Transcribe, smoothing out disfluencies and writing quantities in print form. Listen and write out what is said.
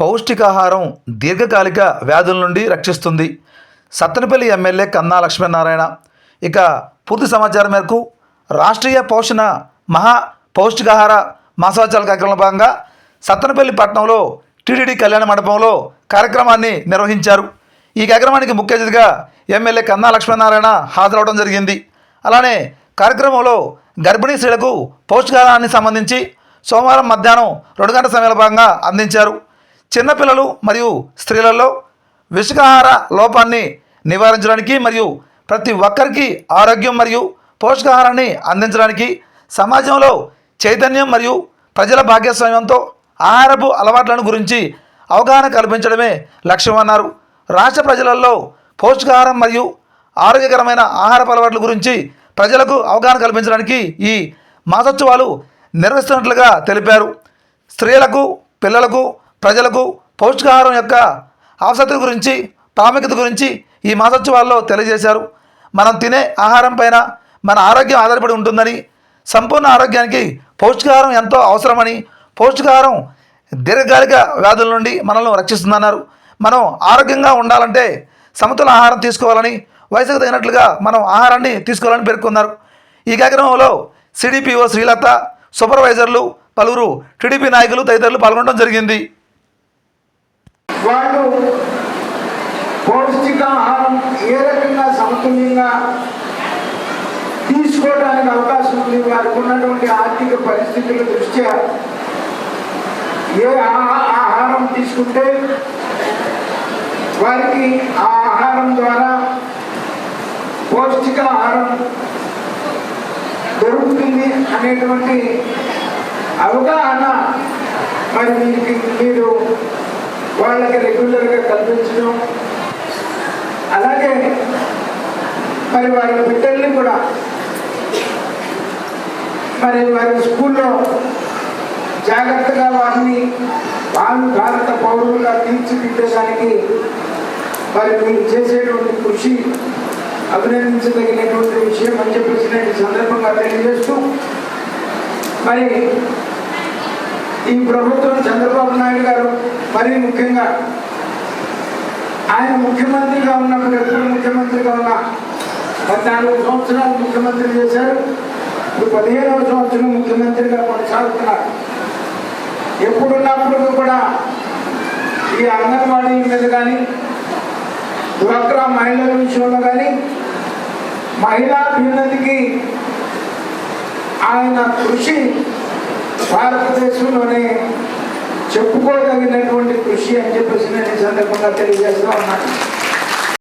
పౌష్టికాహారం దీర్ఘకాలిక వ్యాధుల నుండి రక్షిస్తుంది. సత్తెనపల్లి ఎమ్మెల్యే కన్నా లక్ష్మీనారాయణ. ఇక పూర్తి సమాచారం మేరకు రాష్ట్రీయ పోషణ మహా పౌష్టికాహార మాసోత్సవాల కార్యక్రమంలో భాగంగా సత్తెనపల్లి పట్టణంలో టీటీడీ కళ్యాణ మండపంలో కార్యక్రమాన్ని నిర్వహించారు. ఈ కార్యక్రమానికి ముఖ్య అతిథిగా ఎమ్మెల్యే కన్నా లక్ష్మీనారాయణ హాజరవడం జరిగింది. అలానే కార్యక్రమంలో గర్భిణీ స్త్రీలకు పౌష్టికాహారానికి సంబంధించి సోమవారం మధ్యాహ్నం 2 గంటల సమయంలో భాగంగా అందించారు. చిన్నపిల్లలు మరియు స్త్రీలలో విషాహార లోపాన్ని నివారించడానికి మరియు ప్రతి ఒక్కరికి ఆరోగ్యం మరియు పోషకాహారాన్ని అందించడానికి సమాజంలో చైతన్యం మరియు ప్రజల భాగస్వామ్యంతో ఆహారపు అలవాట్లను గురించి అవగాహన కల్పించడమే లక్ష్యమన్నారు. రాష్ట్ర ప్రజలలో పోషకాహారం మరియు ఆరోగ్యకరమైన ఆహారపు అలవాట్ల గురించి ప్రజలకు అవగాహన కల్పించడానికి ఈ మాసోత్సవాలు నిర్వహిస్తున్నట్లుగా తెలిపారు. స్త్రీలకు, పిల్లలకు, ప్రజలకు పౌష్టికాహారం యొక్క ఆవశ్యకత గురించి, ప్రాముఖ్యత గురించి ఈ మాసోత్సవాల్లో తెలియజేశారు. మనం తినే ఆహారం పైన మన ఆరోగ్యం ఆధారపడి ఉంటుందని, సంపూర్ణ ఆరోగ్యానికి పౌష్టికాహారం ఎంతో అవసరమని, పౌష్టికాహారం దీర్ఘకాలిక వ్యాధుల నుండి మనల్ని రక్షిస్తుందన్నారు. మనం ఆరోగ్యంగా ఉండాలంటే సమతుల ఆహారం తీసుకోవాలని, వయసుకు తగినట్లుగా మనం ఆహారాన్ని తీసుకోవాలని పేర్కొన్నారు. ఈ కార్యక్రమంలో సిడిపిఓ శ్రీలత, సూపర్వైజర్లు, పలువురు టీడీపీ నాయకులు తదితరులు పాల్గొనడం జరిగింది. వాళ్ళు పౌష్టికాహారం ఏ రకంగా సమతుల్యంగా తీసుకోవడానికి అవకాశం ఉంది, వారికి ఉన్నటువంటి ఆర్థిక పరిస్థితుల దృష్ట్యా ఏ ఆహారం తీసుకుంటే వారికి ఆ ఆహారం ద్వారా పౌష్టికాహారం దొరుకుతుంది అనేటువంటి అవగాహన మరి మీరు వాళ్ళకి రెగ్యులర్గా కల్పించడం, అలాగే మరి వారి బిడ్డల్ని కూడా మరి వారి స్కూల్లో జాగ్రత్తగా వారిని భారత పౌరులుగా తీర్చిదిద్దడానికి మరి మీరు చేసేటువంటి కృషి అభినందించదగినటువంటి విషయం అని చెప్పేసి సందర్భంగా తెలియజేస్తూ, మరి ఈ ప్రభుత్వం చంద్రబాబు నాయుడు గారు మరీ ముఖ్యంగా ఆయన ముఖ్యమంత్రిగా ఉన్నప్పుడు, ఎప్పుడు ముఖ్యమంత్రిగా ఉన్న 14 సంవత్సరాలు ముఖ్యమంత్రి చేశారు. ఇప్పుడు 15వ సంవత్సరం ముఖ్యమంత్రిగా కొనసాగుతున్నారు. ఎప్పుడున్నప్పుడు కూడా ఈ అంగన్వాడీ మీద కానీ, డ్వాక్రా మహిళల విషయంలో కానీ, మహిళా అభ్యున్నతికి ఆయన కృషి భారతదేశంలోనే చెప్పుకోదగినటువంటి కృషి అని చెప్పేసి నేను ఈ సందర్భంగా తెలియజేస్తూ ఉన్నాను.